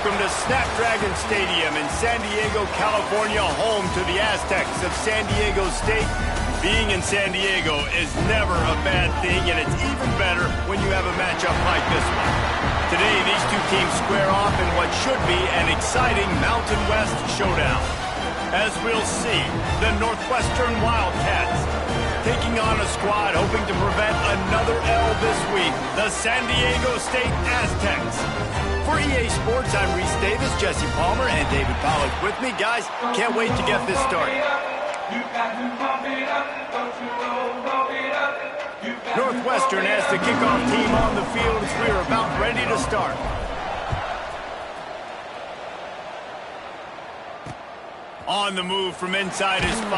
welcome to Snapdragon Stadium in San Diego, California, home to the Aztecs of San Diego State. Being in San Diego is never a bad thing, and it's even better when you have a matchup like this one. Today, these two teams square off in what should be an exciting Mountain West showdown. As we'll see, the Northwestern Wildcats taking on a squad hoping to prevent another L this week, the San Diego State Aztecs. For EA Sports, I'm Reese Davis, Jesse Palmer, and David Pollack with me. Guys, can't wait to get this started. Northwestern has the kickoff team on the field as we are about ready to start. On the move from inside is 5.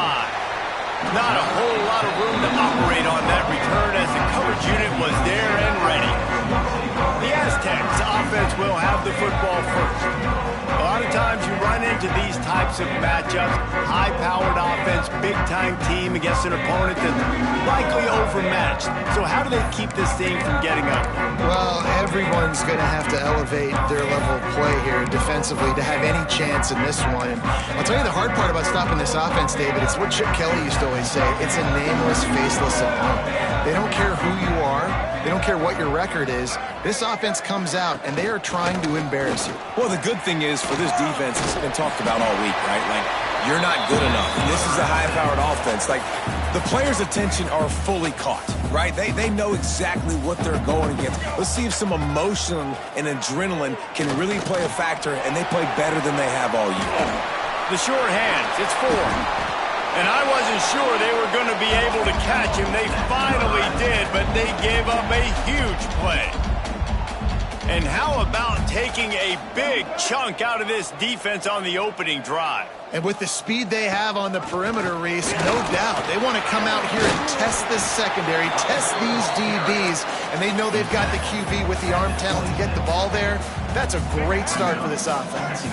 Not a whole lot of room to operate on that return as the coverage unit was there and ready. The Aztecs offense will have the football first. A lot of times you run into these types of matchups, high-powered offense, big-time team against an opponent that's likely overmatched. So how do they keep this thing from getting up? Well, everyone's going to have to elevate their level of play here defensively to have any chance in this one. And I'll tell you the hard part about stopping this offense, David, it's what Chip Kelly used to always say. It's a nameless, faceless opponent. They don't care who you are. They don't care what your record is. This offense comes out, and they are trying to embarrass you. Well, the good thing is for this defense, it's been talked about all week, right? Like, you're not good enough. This is a high-powered offense. Like, the players' attention are fully caught, right? They know exactly what they're going against. Let's see if some emotion and adrenaline can really play a factor, and they play better than they have all year. The short hands, it's 4. And I wasn't sure they were going to be able to catch him. They finally did, but they gave up a huge play. And how about taking a big chunk out of this defense on the opening drive? And with the speed they have on the perimeter, Reese, no doubt, they want to come out here and test this secondary, test these DBs, and they know they've got the QB with the arm talent to get the ball there. That's a great start for this offense.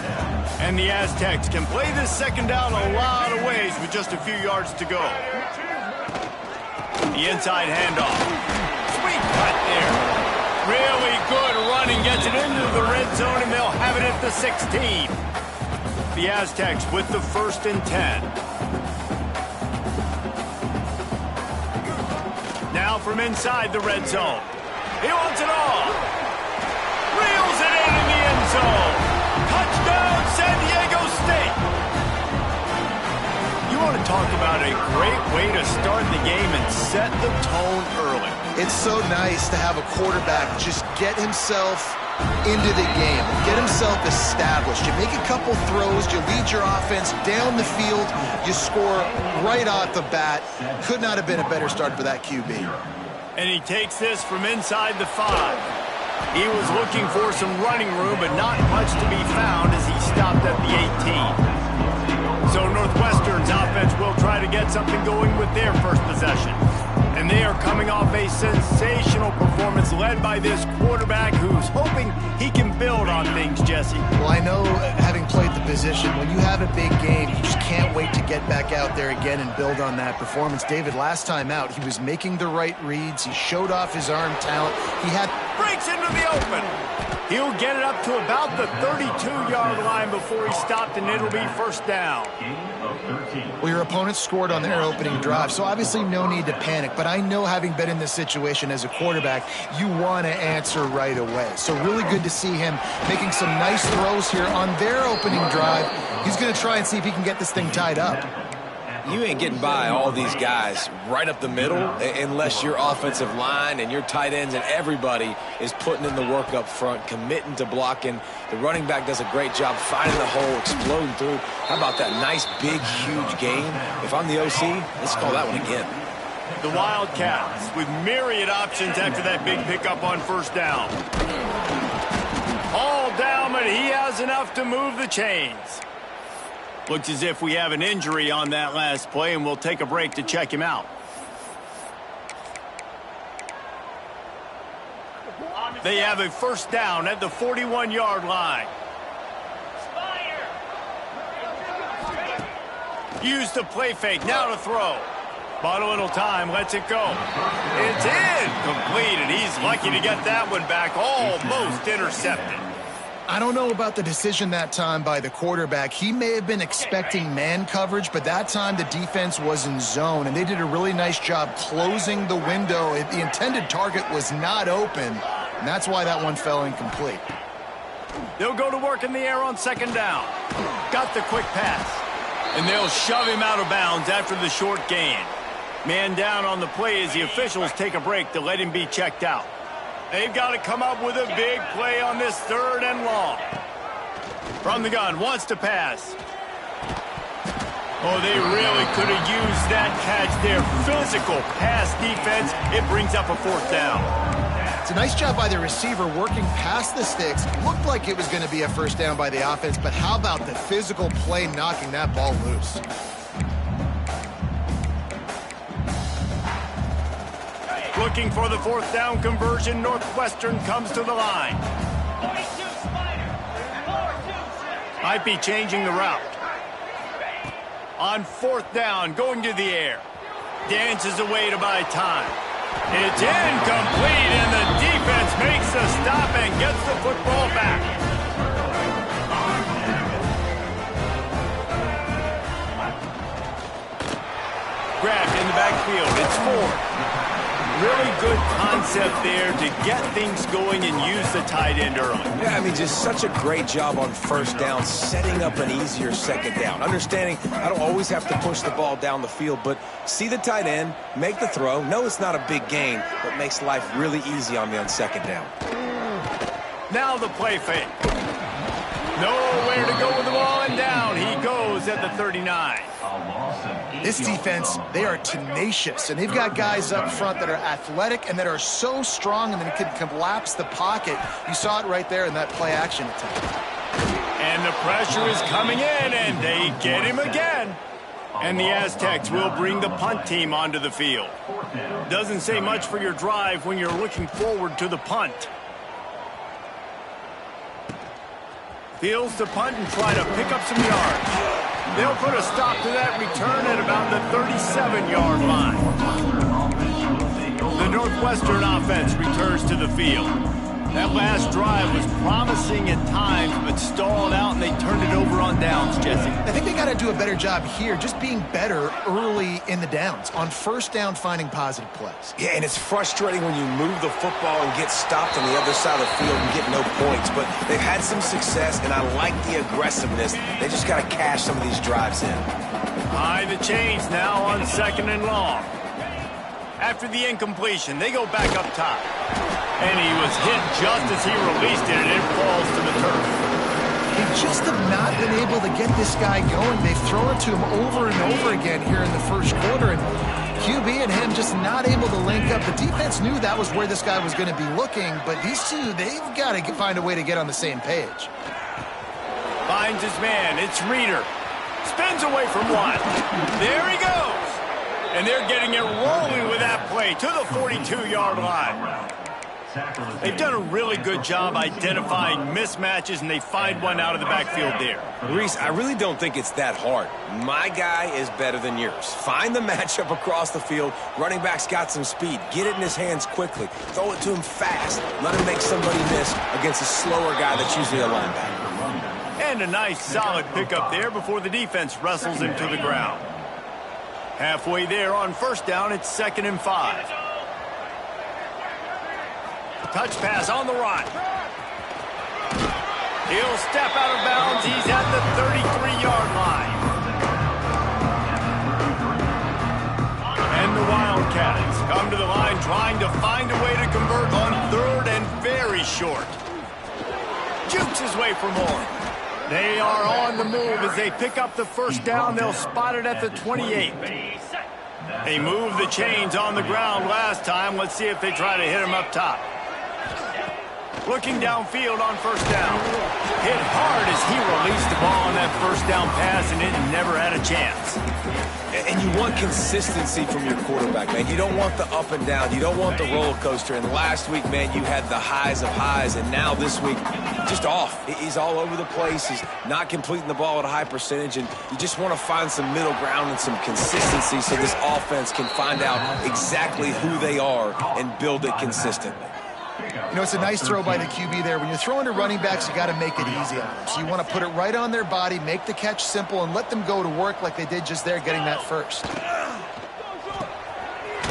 And the Aztecs can play this second down a lot of ways with just a few yards to go. The inside handoff. Sweet cut there. Really good running, gets it into the red zone, and they'll have it at the 16. The Aztecs with the 1st and 10. Now from inside the red zone. He wants it all. Reels it in the end zone. Touchdown, San Diego State. You want to talk about a great way to start the game and set the tone early. It's so nice to have a quarterback just get himself into the game, get himself established. You make a couple throws, you lead your offense down the field, you score right off the bat. Could not have been a better start for that QB. And he takes this from inside the 5. He was looking for some running room, but not much to be found as he stopped at the 18. So Northwestern's offense will try to get something going with their first possession. And they are coming off a sensational performance led by this quarterback who's hoping he can build on things, Jesse. Well, I know, having played the position, when you have a big game, you just can't wait to get back out there again and build on that performance. David, last time out, he was making the right reads. He showed off his arm talent. He had... Breaks into the open. He'll get it up to about the 32-yard line before he stopped, and it'll be 1st down. Well, your opponent scored on their opening drive, so obviously no need to panic. But I know, having been in this situation as a quarterback, you want to answer right away. So really good to see him making some nice throws here on their opening drive. He's going to try and see if he can get this thing tied up. You ain't getting by all these guys right up the middle unless your offensive line and your tight ends and everybody is putting in the work up front, committing to blocking. The running back does a great job finding the hole, exploding through. How about that nice, big, huge game? If I'm the OC, let's call that one again. The Wildcats with myriad options after that big pickup on 1st down. All down, but he has enough to move the chains. Looks as if we have an injury on that last play, and we'll take a break to check him out. They have a 1st down at the 41-yard line. Use the play fake, now to throw. Bought a little time, lets it go. It's in, completed. He's lucky to get that one back, almost intercepted. I don't know about the decision that time by the quarterback. He may have been expecting man coverage, but that time the defense was in zone, and they did a really nice job closing the window. The intended target was not open, and that's why that one fell incomplete. They'll go to work in the air on second down. Got the quick pass. And they'll shove him out of bounds after the short gain. Man down on the play as the officials take a break to let him be checked out. They've got to come up with a big play on this 3rd and long. From the gun, wants to pass. Oh, they really could have used that catch there. Physical pass defense. It brings up a 4th down. It's a nice job by the receiver working past the sticks. Looked like it was going to be a 1st down by the offense, but how about the physical play knocking that ball loose? Looking for the 4th down conversion. Northwestern comes to the line. Might be changing the route. On 4th down, going to the air. Dances away to buy time. It's incomplete, and the defense makes the stop and gets the football back. Grabbed in the backfield. It's Ford. Really good concept there to get things going and use the tight end early. Yeah, I mean, just such a great job on 1st down, setting up an easier 2nd down. Understanding I don't always have to push the ball down the field, but see the tight end, make the throw. No, it's not a big gain, but makes life really easy on me on 2nd down. Now the play fake. Nowhere to go with the ball, and down he goes at the 39. This defense, they are tenacious, and they've got guys up front that are athletic and that are so strong and that can collapse the pocket. You saw it right there in that play-action attempt. And the pressure is coming in, and they get him again. And the Aztecs will bring the punt team onto the field. Doesn't say much for your drive when you're looking forward to the punt. Fields to punt and try to pick up some yards. They'll put a stop to that return at about the 37-yard line. The Northwestern offense returns to the field. That last drive was promising at times, but stalled out, and they turned it over on downs, Jesse. I think they got to do a better job here, just being better early in the downs, on 1st down finding positive plays. Yeah, and it's frustrating when you move the football and get stopped on the other side of the field and get no points, but they've had some success, and I like the aggressiveness. They just got to cash some of these drives in. High the chains now on 2nd and long. After the incompletion, they go back up top. And he was hit just as he released it, and it falls to the turf. They just have not been able to get this guy going. They've thrown it to him over and over again here in the 1st quarter, and QB and him just not able to link up. The defense knew that was where this guy was going to be looking, but these two, they've got to find a way to get on the same page. Finds his man. It's Reeder. Spins away from one. There he goes. And they're getting it rolling with that play to the 42-yard line. They've done a really good job identifying mismatches, and they find one out of the backfield there. Reese, I really don't think it's that hard. My guy is better than yours. Find the matchup across the field. Running back's got some speed. Get it in his hands quickly. Throw it to him fast. Let him make somebody miss against a slower guy that's usually a linebacker. And a nice solid pickup there before the defense wrestles him to the ground. Halfway there on 1st down, it's 2nd and 5. Touch pass on the run. He'll step out of bounds. He's at the 33-yard line. And the Wildcats come to the line trying to find a way to convert on 3rd and very short. Jukes his way for more. They are on the move as they pick up the 1st down. They'll spot it at the 28. They moved the chains on the ground last time. Let's see if they try to hit him up top. Looking downfield on 1st down. Hit hard as he released the ball on that 1st down pass, and it never had a chance. And you want consistency from your quarterback, man. You don't want the up and down. You don't want the roller coaster. And last week, man, you had the highs of highs, and now this week, just off. He's all over the place. He's not completing the ball at a high percentage, and you just want to find some middle ground and some consistency so this offense can find out exactly who they are and build it consistently. You know, it's a nice throw by the QB there. When you're throwing to running backs, you got to make it easy on them. So you want to put it right on their body, make the catch simple, and let them go to work like they did just there, getting that first.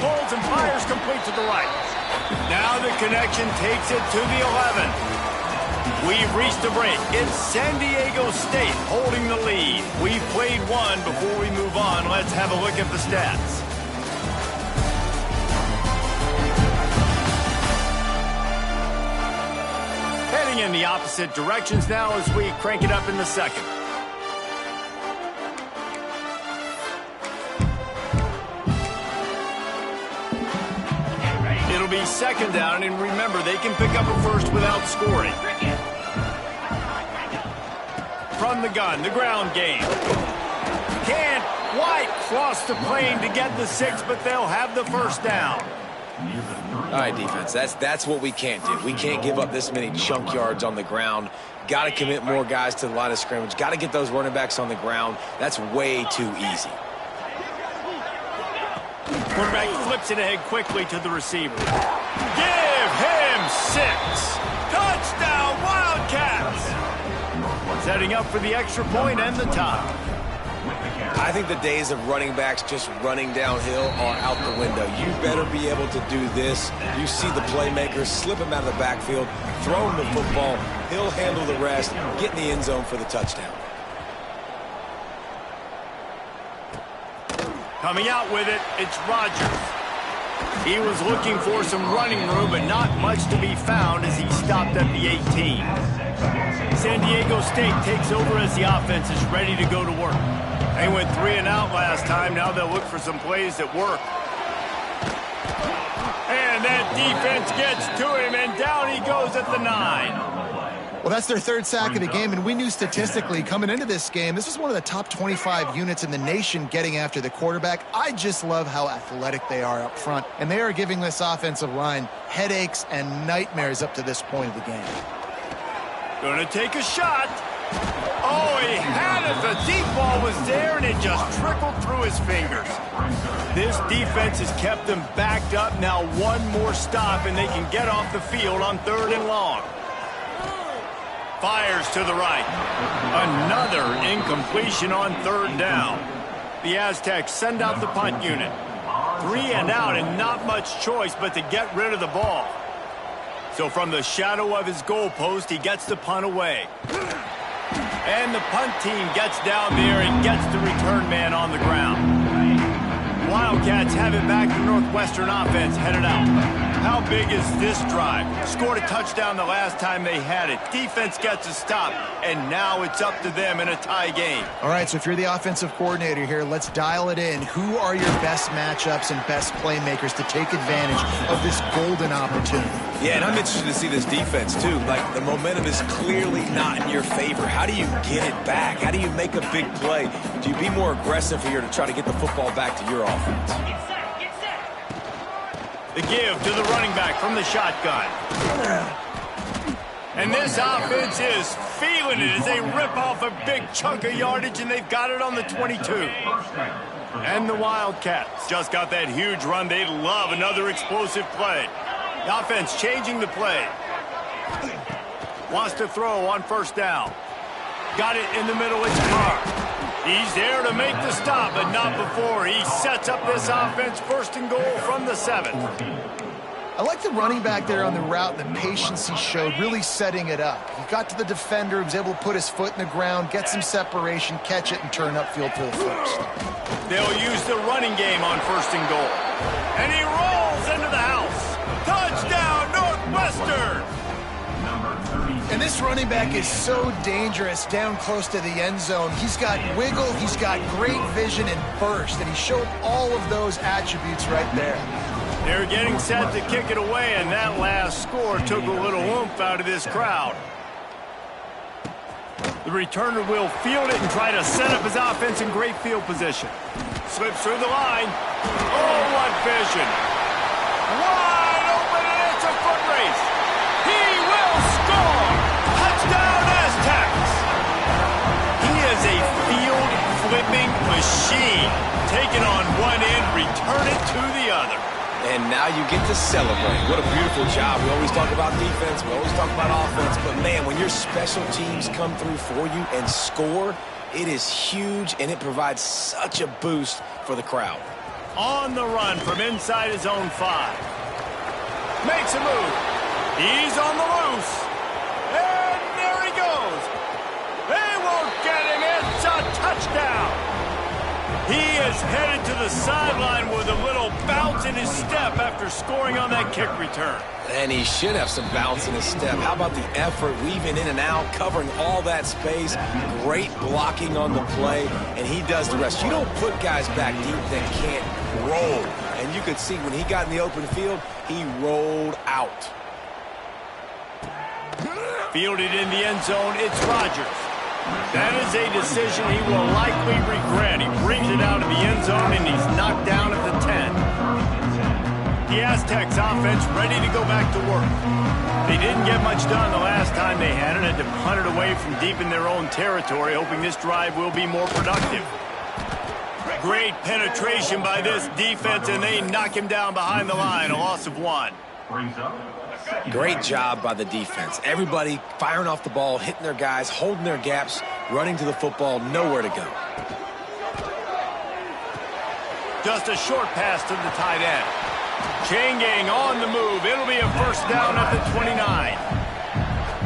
Pulls and fires complete to the right. Now the connection takes it to the 11. We've reached a break. It's San Diego State holding the lead. We've played one. Before we move on, let's have a look at the stats. Heading in the opposite directions now as we crank it up in the second. It'll be second down, and remember, they can pick up a first without scoring. From the gun, the ground game. Can't quite cross the plane to get the 6, but they'll have the first down. All right, defense, that's what we can't do. We can't give up this many chunk yards on the ground. Got to commit more guys to the line of scrimmage. Got to get those running backs on the ground. That's way too easy. Quarterback flips it ahead quickly to the receiver. Give him 6. Touchdown, Wildcats! Setting up for the extra point and the tie. I think the days of running backs just running downhill are out the window. You better be able to do this. You see the playmakers, slip him out of the backfield, throw him the football. He'll handle the rest, get in the end zone for the touchdown. Coming out with it, it's Rodgers. He was looking for some running room, but not much to be found as he stopped at the 18. San Diego State takes over as the offense is ready to go to work. They went 3 and out last time. Now they'll look for some plays that work. And that defense gets to him, and down he goes at the 9. Well, that's their third sack of the game, and we knew statistically coming into this game, this was one of the top 25 units in the nation getting after the quarterback. I just love how athletic they are up front, and they are giving this offensive line headaches and nightmares up to this point of the game. Gonna take a shot. Oh, he had it. The deep ball was there, and it just trickled through his fingers. This defense has kept them backed up. Now one more stop, and they can get off the field on 3rd and long. Fires to the right. Another incompletion on 3rd down. The Aztecs send out the punt unit. 3 and out, and not much choice but to get rid of the ball. So from the shadow of his goalpost, he gets the punt away. And the punt team gets down there and gets the return man on the ground. Wildcats have it back. The Northwestern offense headed out. How big is this drive? Scored a touchdown the last time they had it. Defense gets a stop, and now it's up to them in a tie game. All right, so if you're the offensive coordinator here, let's dial it in. Who are your best matchups and best playmakers to take advantage of this golden opportunity? Yeah, and I'm interested to see this defense, too. Like, the momentum is clearly not in your favor. How do you get it back? How do you make a big play? Do you be more aggressive here to try to get the football back to your offense? The give to the running back from the shotgun. And this offense is feeling it as they rip off a big chunk of yardage, and they've got it on the 22. And the Wildcats just got that huge run. They love another explosive play. The offense changing the play. Wants to throw on 1st down. Got it in the middle. It's Carr. He's there to make the stop, but not before. He sets up this offense 1st and goal from the 7. I like the running back there on the route and the patience he showed, really setting it up. He got to the defender, he was able to put his foot in the ground, get some separation, catch it, and turn upfield for the first. They'll use the running game on 1st and goal. And he rolls into the house. Touchdown, Northwestern! And this running back is so dangerous down close to the end zone. He's got wiggle, he's got great vision and burst, and he showed all of those attributes right there. They're getting set to kick it away, and that last score took a little oomph out of this crowd. The returner will field it and try to set up his offense in great field position. Slips through the line. Oh, what vision. Wide open, and it's a foot race. He will score. Touchdown, Aztecs. He is a field-flipping machine. Take it on one end, return it to the other. And now you get to celebrate. What a beautiful job. We always talk about defense. We always talk about offense. But, man, when your special teams come through for you and score, it is huge, and it provides such a boost for the crowd. On the run from inside his own 5. Makes a move. He's on the loose. And there he goes. They won't get him. It's a touchdown. He is headed to the sideline with a little bounce in his step after scoring on that kick return. And he should have some bounce in his step. How about the effort, weaving in and out, covering all that space, great blocking on the play, and he does the rest. You don't put guys back deep that can't roll. And you could see when he got in the open field, he rolled out. Fielded in the end zone, it's Rodgers. That is a decision he will likely regret. He brings it out of the end zone, and he's knocked down at the 10. The Aztecs offense ready to go back to work. They didn't get much done the last time they had it, had to punt it away from deep in their own territory, hoping this drive will be more productive. Great penetration by this defense, and they knock him down behind the line, a loss of 1. Great job by the defense. Everybody firing off the ball, hitting their guys, holding their gaps, running to the football, nowhere to go. Just a short pass to the tight end. Chain gang on the move. It'll be a first down at the 29.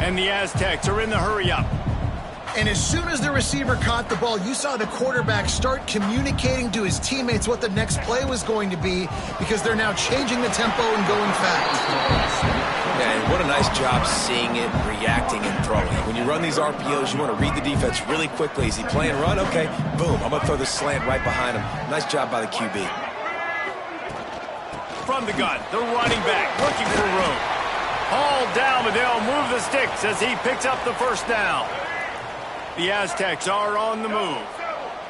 And the Aztecs are in the hurry-up. And as soon as the receiver caught the ball, you saw the quarterback start communicating to his teammates what the next play was going to be, because they're now changing the tempo and going fast. Yeah, and what a nice job seeing it, reacting, and throwing. When you run these RPOs, you want to read the defense really quickly. Is he playing run? Okay, boom, I'm going to throw the slant right behind him. Nice job by the QB. From the gun, the running back looking for room. Hauled down, but they'll move the sticks as he picks up the first down. The Aztecs are on the move.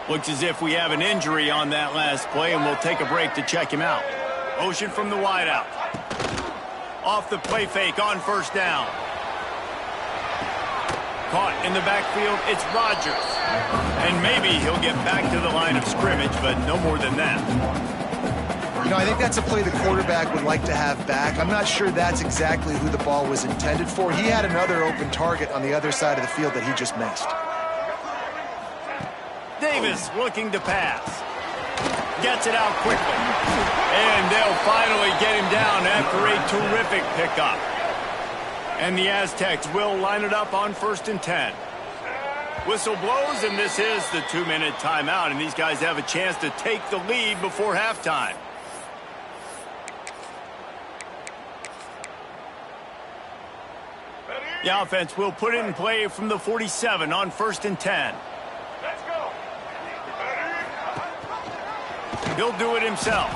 Looks as if we have an injury on that last play, and we'll take a break to check him out. Motion from the wideout. Off the play fake on first down. Caught in the backfield, it's Rodgers. And maybe he'll get back to the line of scrimmage, but no more than that. You know, I think that's a play the quarterback would like to have back. I'm not sure that's exactly who the ball was intended for. He had another open target on the other side of the field that he just missed. Davis looking to pass. Gets it out quickly. And they'll finally get him down after a terrific pickup. And the Aztecs will line it up on 1st and 10. Whistle blows, and this is the 2-minute timeout, and these guys have a chance to take the lead before halftime. The offense will put it in play from the 47 on 1st and 10. Let's go. He'll do it himself.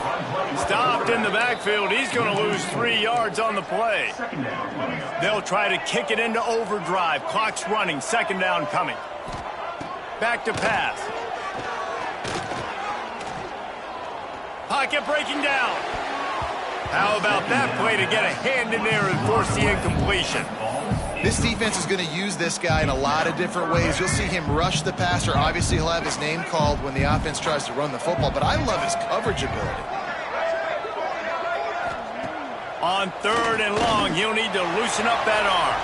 Stopped in the backfield. He's going to lose 3 yards on the play. They'll try to kick it into overdrive. Clock's running. 2nd down coming. Back to pass. Pocket breaking down. How about that play to get a hand in there and force the incompletion? This defense is going to use this guy in a lot of different ways. You'll see him rush the passer. Obviously, he'll have his name called when the offense tries to run the football, but I love his coverage ability. On 3rd and long, he'll need to loosen up that arm.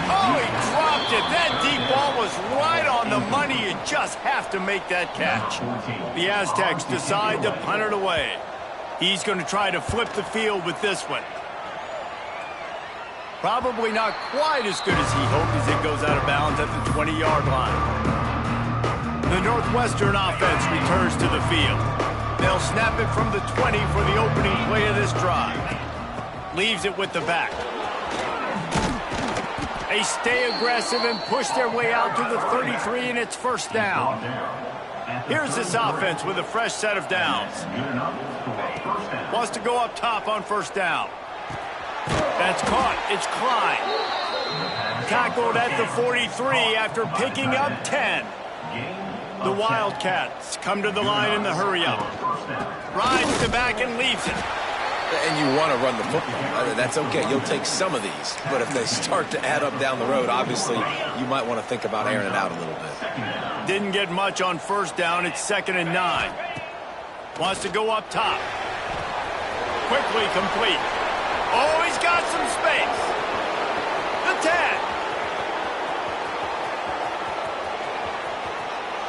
Oh, he dropped it. That deep ball was right on the money. You just have to make that catch. The Aztecs decide to punt it away. He's going to try to flip the field with this one. Probably not quite as good as he hoped as it goes out of bounds at the 20-yard line. The Northwestern offense returns to the field. They'll snap it from the 20 for the opening play of this drive. Leaves it with the back. They stay aggressive and push their way out to the 33, and it's 1st down. Here's this offense with a fresh set of downs. Wants to go up top on 1st down. That's caught. It's Klein. Tackled at the 43 after picking up 10. The Wildcats come to the line in the hurry-up. Rides the back and leaves it. And you want to run the football. That's okay. You'll take some of these. But if they start to add up down the road, obviously, you might want to think about airing it out a little bit. Didn't get much on 1st down. It's 2nd and 9. Wants to go up top. quickly complete. Oh, he's got some space. The 10.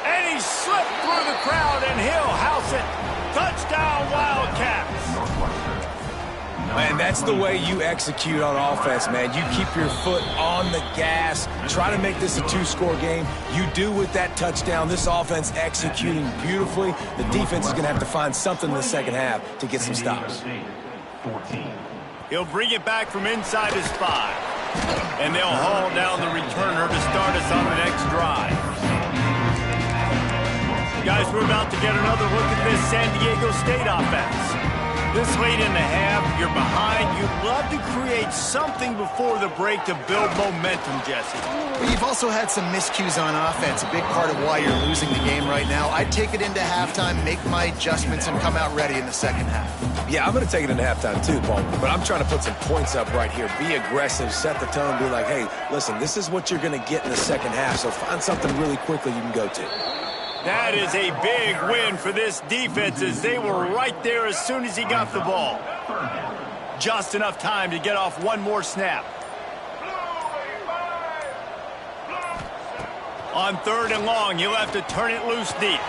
And he slipped through the crowd, and he'll house it. Touchdown, Wildcats. Man, that's the way you execute on offense, man. You keep your foot on the gas. Try to make this a two-score game. You do with that touchdown. This offense executing beautifully. The defense is going to have to find something in the second half to get some stops. He'll bring it back from inside his 5. And they'll haul down the returner to start us on the next drive. Guys, we're about to get another look at this San Diego State offense. This late in the half, you're behind. You'd love to create something before the break to build momentum, Jesse. But you've also had some miscues on offense, a big part of why you're losing the game right now. I'd take it into halftime, make my adjustments, and come out ready in the second half. Yeah, I'm going to take it into halftime too, Paul. But I'm trying to put some points up right here. Be aggressive, set the tone, be like, hey, listen, this is what you're going to get in the second half, so find something really quickly you can go to. That is a big win for this defense as they were right there as soon as he got the ball. Just enough time to get off one more snap. On 3rd and long, he'll have to turn it loose deep.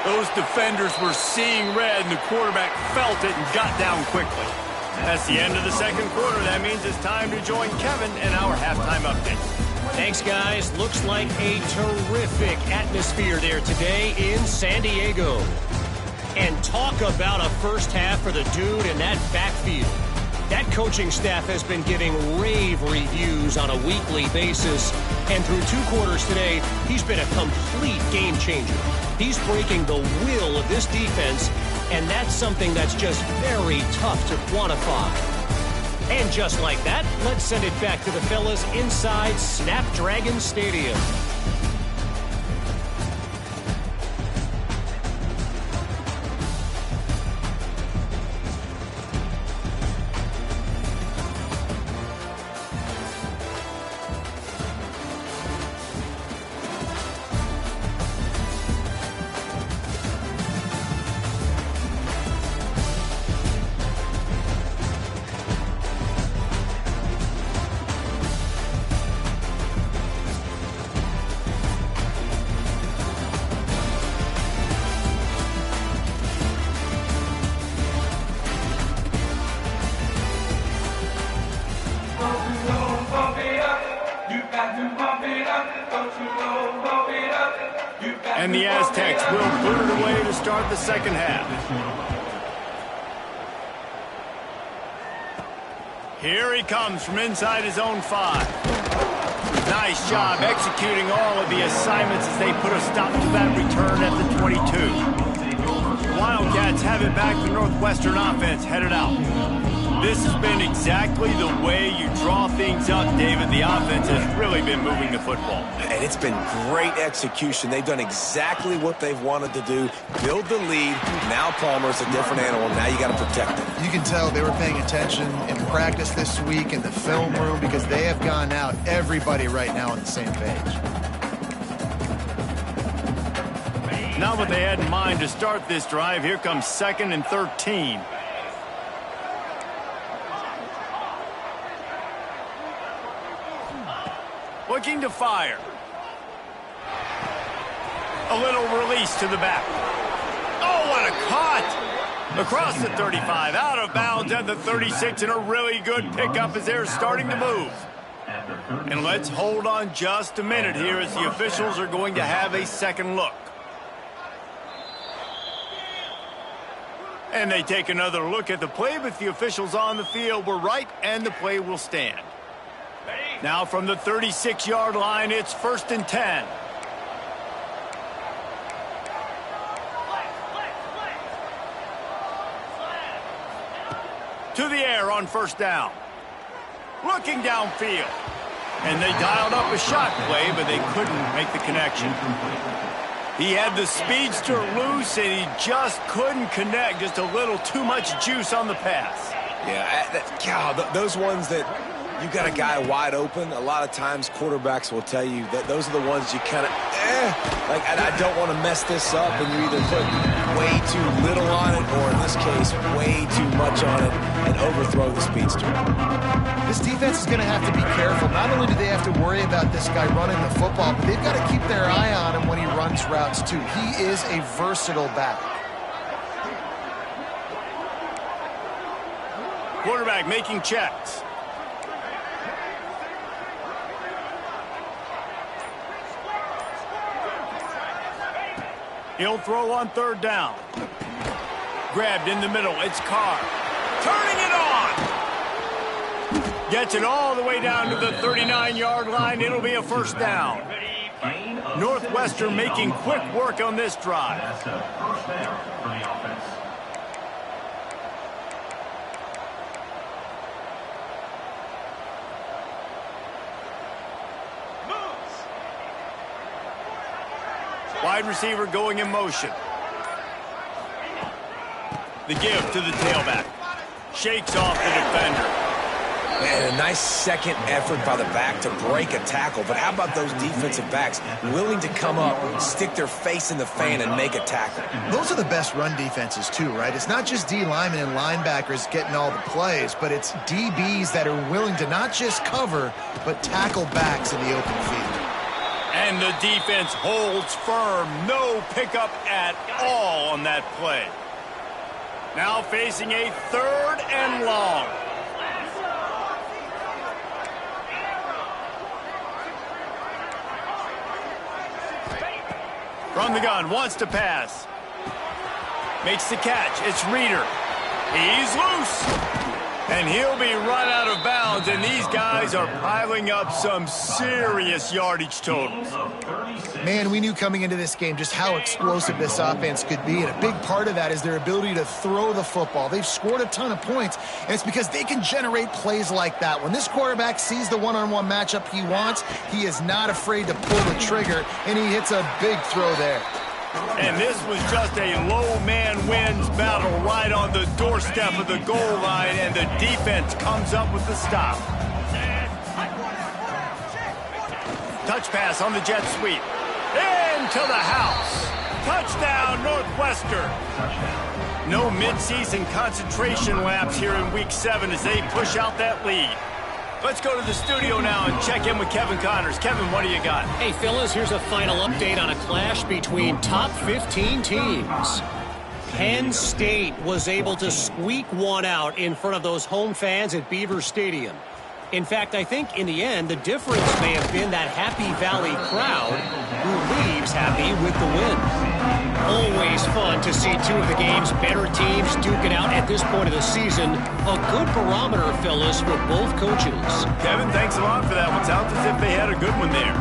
Those defenders were seeing red, and the quarterback felt it and got down quickly. That's the end of the second quarter. That means it's time to join Kevin in our halftime update. Thanks, guys. Looks like a terrific atmosphere there today in San Diego. And talk about a first half for the dude in that backfield. That coaching staff has been giving rave reviews on a weekly basis. And through 2 quarters today, he's been a complete game changer. He's breaking the will of this defense, and that's something that's just very tough to quantify. And just like that, let's send it back to the fellas inside Snapdragon Stadium. And the Aztecs will put it away to start the second half. Here he comes from inside his own 5. Nice job executing all of the assignments as they put a stop to that return at the 22. Wildcats have it back. The Northwestern offense headed out. This has been exactly the way you draw things up, David. The offense has really been moving the football. And it's been great execution. They've done exactly what they've wanted to do. Build the lead. Now Palmer's a different animal. Now you got to protect him. You can tell they were paying attention in practice this week in the film room because they have gone out, everybody right now on the same page. Not what they had in mind to start this drive. Here comes 2nd and 13. Looking to fire. A little release to the back. Oh, what a cut! Across the 35, out of bounds at the 36, and a really good pickup as they're starting to move. And let's hold on just a minute here as the officials are going to have a second look. And they take another look at the play, but the officials on the field were right, and the play will stand. Now from the 36-yard line, it's 1st and 10. To the air on 1st down. Looking downfield. And they dialed up a shot play, but they couldn't make the connection. He had the speedster loose, and he just couldn't connect. Just a little too much juice on the pass. Yeah, those ones that you got a guy wide open, a lot of times quarterbacks will tell you that those are the ones you kind of, I don't want to mess this up, and you either put way too little on it, or in this this case, way too much on it and overthrow the speedster. This defense is going to have to be careful. Not only do they have to worry about this guy running the football, but they've got to keep their eye on him when he runs routes too. He is a versatile back. Quarterback making checks. He'll throw on third down. Grabbed in the middle. It's Carr. Turning it on. Gets it all the way down to the 39-yard line. It'll be a first down. Northwestern making quick work on this drive. Wide receiver going in motion. The give to the tailback. Shakes off the defender. Man, a nice second effort by the back to break a tackle. But how about those defensive backs willing to come up, stick their face in the fan, and make a tackle? Those are the best run defenses too, right? It's not just D linemen and linebackers getting all the plays, but it's DBs that are willing to not just cover, but tackle backs in the open field. And the defense holds firm. No pickup at all on that play. Now facing a third and long. From the gun, wants to pass. Makes the catch. It's Reeder. He's loose. And he'll be run out of bounds, and these guys are piling up some serious yardage totals. Man, we knew coming into this game just how explosive this offense could be, and a big part of that is their ability to throw the football. They've scored a ton of points, and it's because they can generate plays like that. When this quarterback sees the one-on-one matchup he wants, he is not afraid to pull the trigger, and he hits a big throw there. And this was just a low man wins battle right on the doorstep of the goal line, and the defense comes up with the stop. Touch pass on the jet sweep. Into the house. Touchdown, Northwestern. No midseason concentration laps here in Week 7 as they push out that lead. Let's go to the studio now and check in with Kevin Connors. Kevin, what do you got? Hey, fellas, here's a final update on a clash between top 15 teams. Penn State was able to squeak one out in front of those home fans at Beaver Stadium. In fact, I think in the end, the difference may have been that Happy Valley crowd who leaves happy with the win. Always fun to see two of the game's better teams duke it out at this point of the season. A good barometer, fellas, for both coaches. Kevin, thanks a lot for that one. Sounds as if they had a good one there.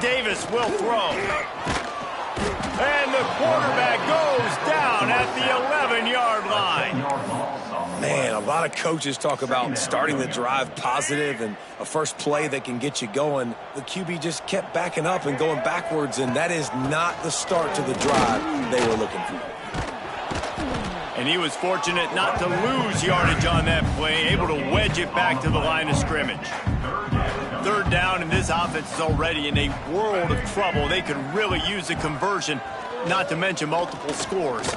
Davis will throw. And the quarterback goes down at the 11-yard line. Man, a lot of coaches talk about starting the drive positive and a first play that can get you going. The QB just kept backing up and going backwards, and that is not the start to the drive they were looking for. And he was fortunate not to lose yardage on that play, able to wedge it back to the line of scrimmage. Third down, and this offense is already in a world of trouble. They could really use a conversion, not to mention multiple scores.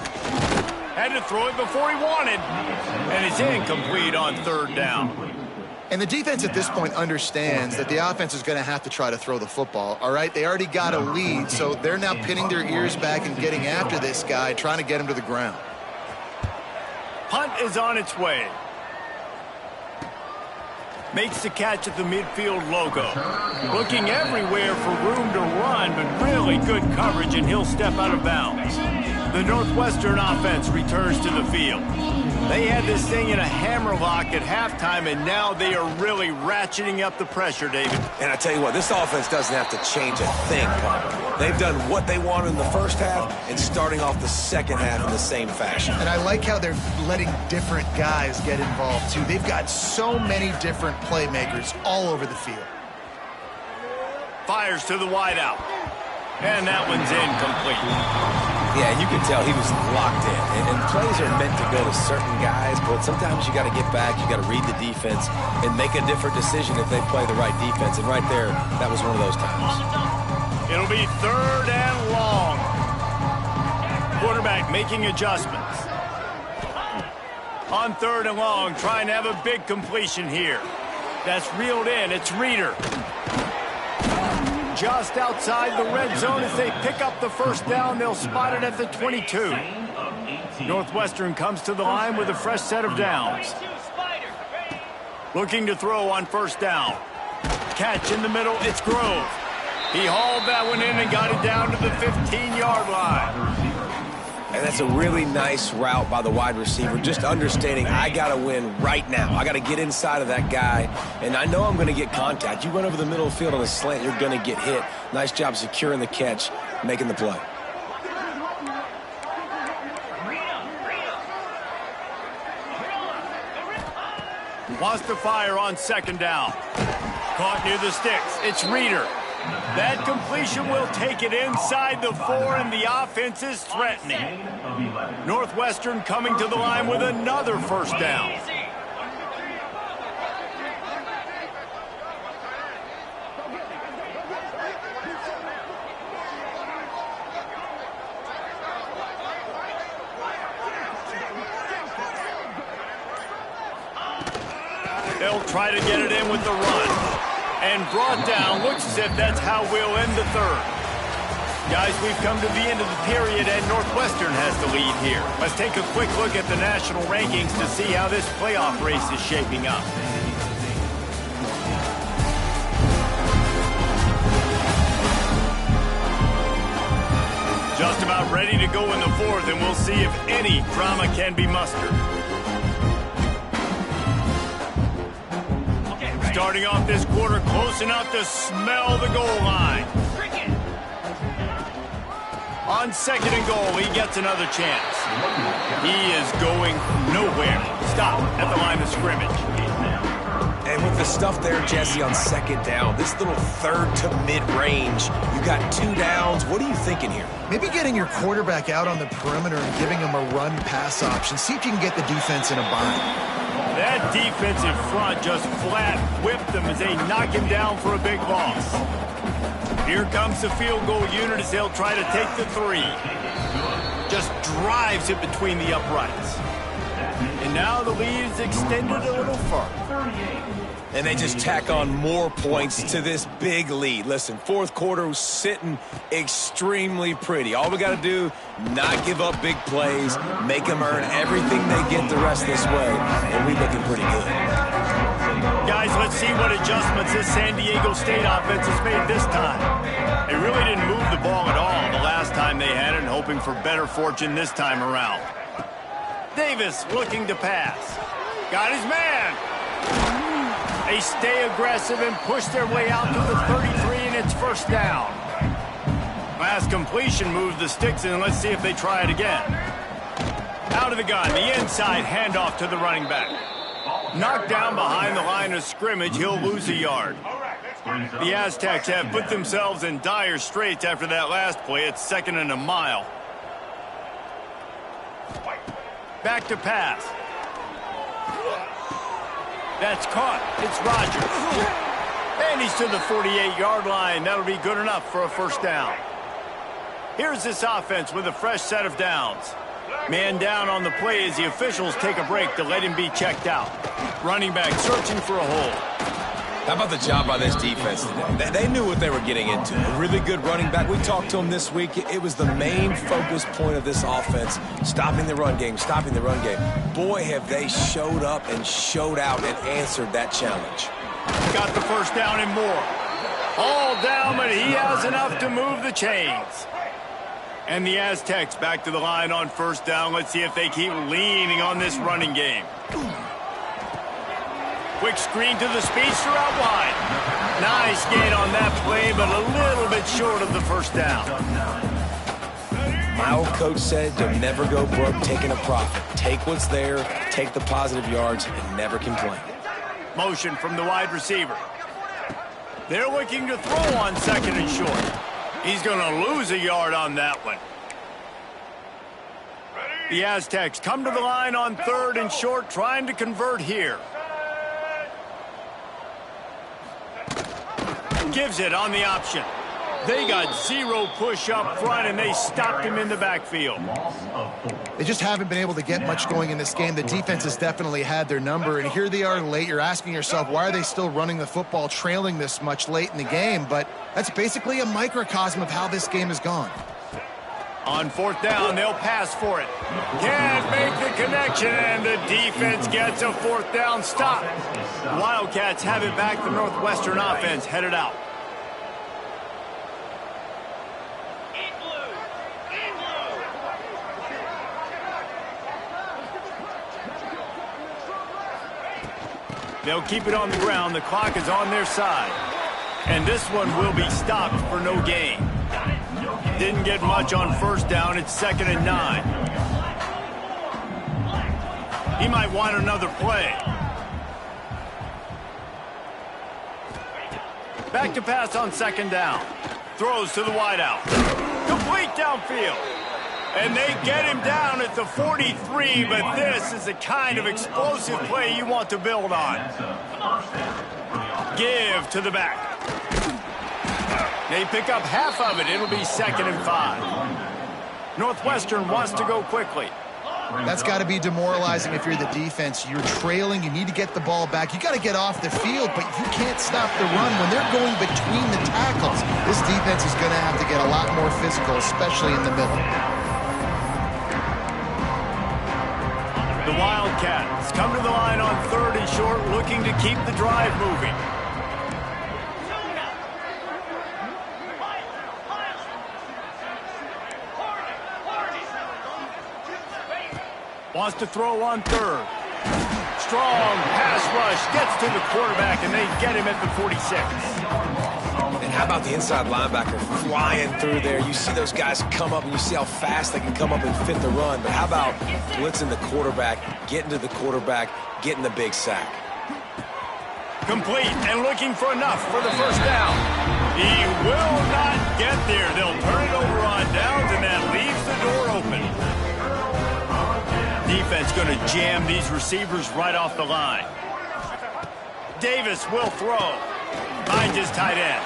Had to throw it before he wanted, and it's incomplete on third down. And the defense at this point understands that the offense is going to have to try to throw the football, all right? They already got a lead, so they're now pinning their ears back and getting after this guy, trying to get him to the ground. Punt is on its way. Makes the catch at the midfield logo. Looking everywhere for room to run, but really good coverage, and he'll step out of bounds. The Northwestern offense returns to the field. They had this thing in a hammerlock at halftime, and now they are really ratcheting up the pressure, David. And I tell you what, this offense doesn't have to change a thing, Connor. They've done what they wanted in the first half and starting off the second half in the same fashion. And I like how they're letting different guys get involved, too. They've got so many different playmakers all over the field. Fires to the wideout. And that one's incomplete. Yeah, you can tell he was locked in. And plays are meant to go to certain guys, but sometimes you got to get back, you got to read the defense, and make a different decision if they play the right defense. And right there, that was one of those times. It'll be third and long. making adjustments. On 3rd and long, trying to have a big completion here. That's reeled in. It's Reeder. Just outside the red zone as they pick up the first down. They'll spot it at the 22. Northwestern comes to the line with a fresh set of downs. Looking to throw on 1st down. Catch in the middle. It's Grove. He hauled that one in and got it down to the 15-yard line. And that's a really nice route by the wide receiver, just understanding I got to win right now. I got to get inside of that guy, and I know I'm going to get contact. You run over the middle of the field on a slant, you're going to get hit. Nice job securing the catch, making the play. Wants to fire on 2nd down. Caught near the sticks. It's Reeder. That completion will take it inside the 4, and the offense is threatening. Northwestern coming to the line with another 1st down. They'll try to get it in with the run. And brought down. Looks as if that's how we'll end the 3rd. Guys, we've come to the end of the period, and Northwestern has the lead here. Let's take a quick look at the national rankings to see how this playoff race is shaping up. Just about ready to go in the 4th, and we'll see if any drama can be mustered. Starting off this quarter close enough to smell the goal line. On 2nd and goal, he gets another chance. He is going nowhere. Stop at the line of scrimmage. And with the stuff there, Jesse, on 2nd down, this little 3rd to mid-range, you got 2 downs. What are you thinking here? Maybe getting your quarterback out on the perimeter and giving him a run-pass option. See if you can get the defense in a bind. That defensive front just flat whipped them as they knock him down for a big loss. Here comes the field goal unit as they'll try to take the 3. Just drives it between the uprights. And now the lead is extended a little further. And they just tack on more points to this big lead. Listen, 4th quarter was sitting extremely pretty. All we got to do, not give up big plays, make them earn everything they get the rest this way, and we're looking pretty good. Guys, let's see what adjustments this San Diego State offense has made this time. They really didn't move the ball at all the last time they had it, and hoping for better fortune this time around. Davis looking to pass. Got his man. They stay aggressive and push their way out to the 33, and it's 1st down. Last completion moves the sticks in. Let's see if they try it again. Out of the gun, the inside handoff to the running back. Knocked down behind the line of scrimmage, he'll lose a yard. The Aztecs have put themselves in dire straits after that last play. It's 2nd and a mile. Back to pass. That's caught. It's Rogers. And he's to the 48-yard line. That'll be good enough for a 1st down. Here's this offense with a fresh set of downs. Man down on the play as the officials take a break to let him be checked out. Running back searching for a hole. How about the job by this defense today? They knew what they were getting into. A really good running back. We talked to him this week. It was the main focus point of this offense, stopping the run game, stopping the run game. Boy, have they showed up and showed out and answered that challenge. Got the 1st down and more. All down, but he has enough to move the chains. And the Aztecs back to the line on 1st down. Let's see if they keep leaning on this running game. Quick screen to the speedster out wide. Nice gain on that play, but a little bit short of the 1st down. My old coach said to never go broke taking a profit. Take what's there, take the positive yards, and never complain. Motion from the wide receiver. They're looking to throw on 2nd and short. He's going to lose a yard on that one. The Aztecs come to the line on 3rd and short, trying to convert here. Gives it on the option. They got zero push up front, and they stopped him in the backfield. They just haven't been able to get much going in this game. The defense has definitely had their number, and here they are late. You're asking yourself, why are they still running the football, trailing this much late in the game? But that's basically a microcosm of how this game has gone. On fourth down, they'll pass for it. Can't make the connection, and the defense gets a fourth down stop. Wildcats have it back. The Northwestern offense headed out. They'll keep it on the ground. The clock is on their side. And this one will be stopped for no gain. Didn't get much on first down. It's 2nd and 9. He might want another play. Back to pass on 2nd down. Throws to the wideout. Complete downfield. And they get him down at the 43, but this is the kind of explosive play you want to build on. Give to the back. They pick up half of it. It'll be 2nd and 5. Northwestern wants to go quickly. That's got to be demoralizing if you're the defense. You're trailing. You need to get the ball back. You got to get off the field, but you can't stop the run. When they're going between the tackles, this defense is going to have to get a lot more physical, especially in the middle. The Wildcats come to the line on 3rd and short, looking to keep the drive moving. Wants to throw on 3rd. Strong pass rush, gets to the quarterback, and they get him at the 46. And how about the inside linebacker flying through there? You see those guys come up, and you see how fast they can come up and fit the run. But how about blitzing the quarterback, getting to the quarterback, getting the big sack? Complete and looking for enough for the first down. He will not get there. They'll turn it over on downs, and that leaves the door open. Defense going to jam these receivers right off the line. Davis will throw. Finds his tight end.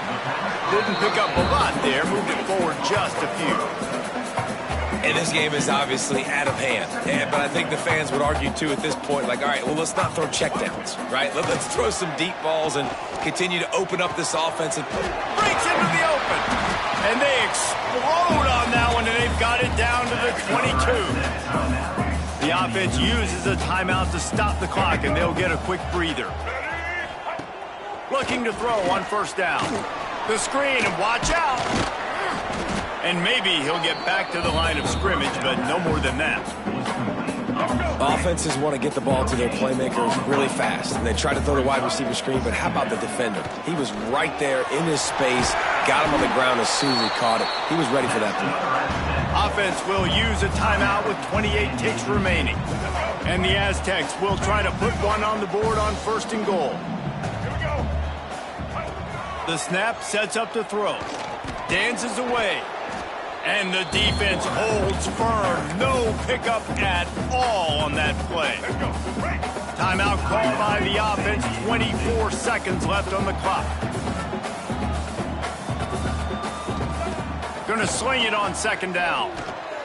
Didn't pick up a lot there. Moved it forward just a few. And this game is obviously out of hand. But I think the fans would argue, too, at this point, like, all right, well, let's not throw checkdowns, right? Let's throw some deep balls and continue to open up this offense. And breaks into the open. And they explode on that one, and they've got it down to the 22. The offense uses a timeout to stop the clock, and they'll get a quick breather. Looking to throw on first down. The screen, and watch out. And maybe he'll get back to the line of scrimmage, but no more than that. Offenses want to get the ball to their playmakers really fast, and they try to throw the wide receiver screen, but how about the defender? He was right there in his space, got him on the ground as soon as he caught it. He was ready for that play. Offense will use a timeout with 28 ticks remaining. And the Aztecs will try to put one on the board on 1st and goal. The snap sets up to throw. Dances away. And the defense holds firm. No pickup at all on that play. Timeout called by the offense. 24 seconds left on the clock. Going to sling it on 2nd down.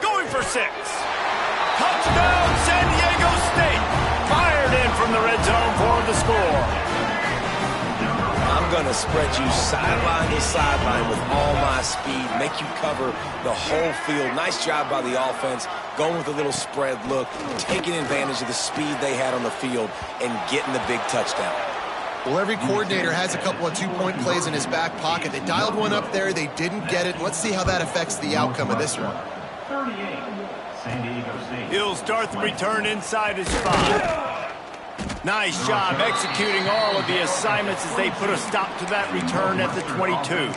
Going for 6. Touchdown, San Diego State. Fired in from the red zone for the score. I'm going to spread you sideline to sideline with all my speed, make you cover the whole field. Nice job by the offense, going with a little spread look, taking advantage of the speed they had on the field, and getting the big touchdown. Well, every coordinator has a couple of two-point plays in his back pocket. They dialed one up there. They didn't get it. Let's see how that affects the outcome of this one. He'll start the return inside his 5. Nice job executing all of the assignments as they put a stop to that return at the 22.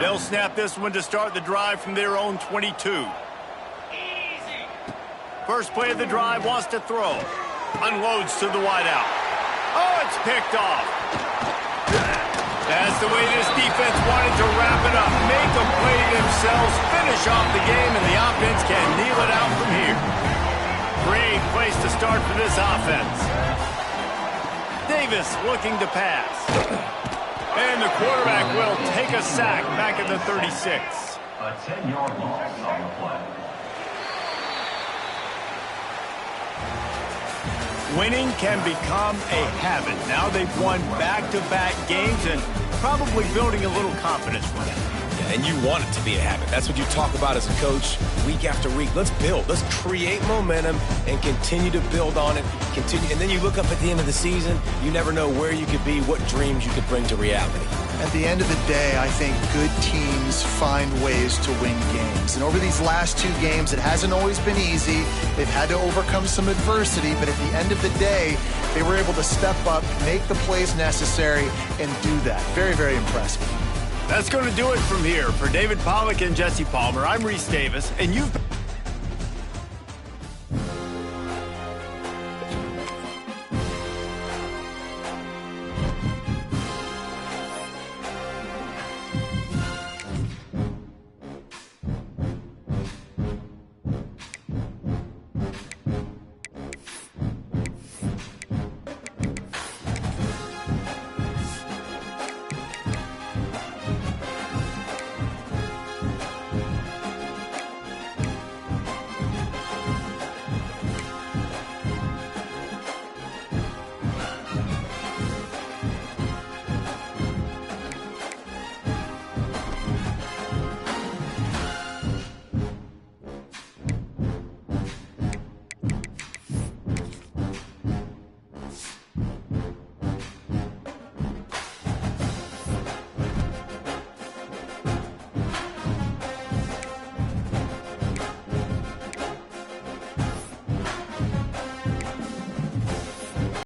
They'll snap this one to start the drive from their own 22. First play of the drive, wants to throw. Unloads to the wideout. Oh, it's picked off. That's the way this defense wanted to wrap it up. Make a play themselves, finish off the game, and the offense can kneel it out from here. Great place to start for this offense. Davis looking to pass. And the quarterback will take a sack back at the 36. A 10-yard loss on the play. Winning can become a habit. Now they've won back-to-back games and probably building a little confidence for them. Yeah, and you want it to be a habit. That's what you talk about as a coach week after week. Let's build. Let's create momentum and continue to build on it. And then you look up at the end of the season, you never know where you could be, what dreams you could bring to reality. At the end of the day, I think good teams find ways to win games. And over these last 2 games, it hasn't always been easy. They've had to overcome some adversity, but at the end of the day, they were able to step up, make the plays necessary, and do that. Very, very impressive. That's going to do it from here. For David Pollack and Jesse Palmer, I'm Reese Davis, and you've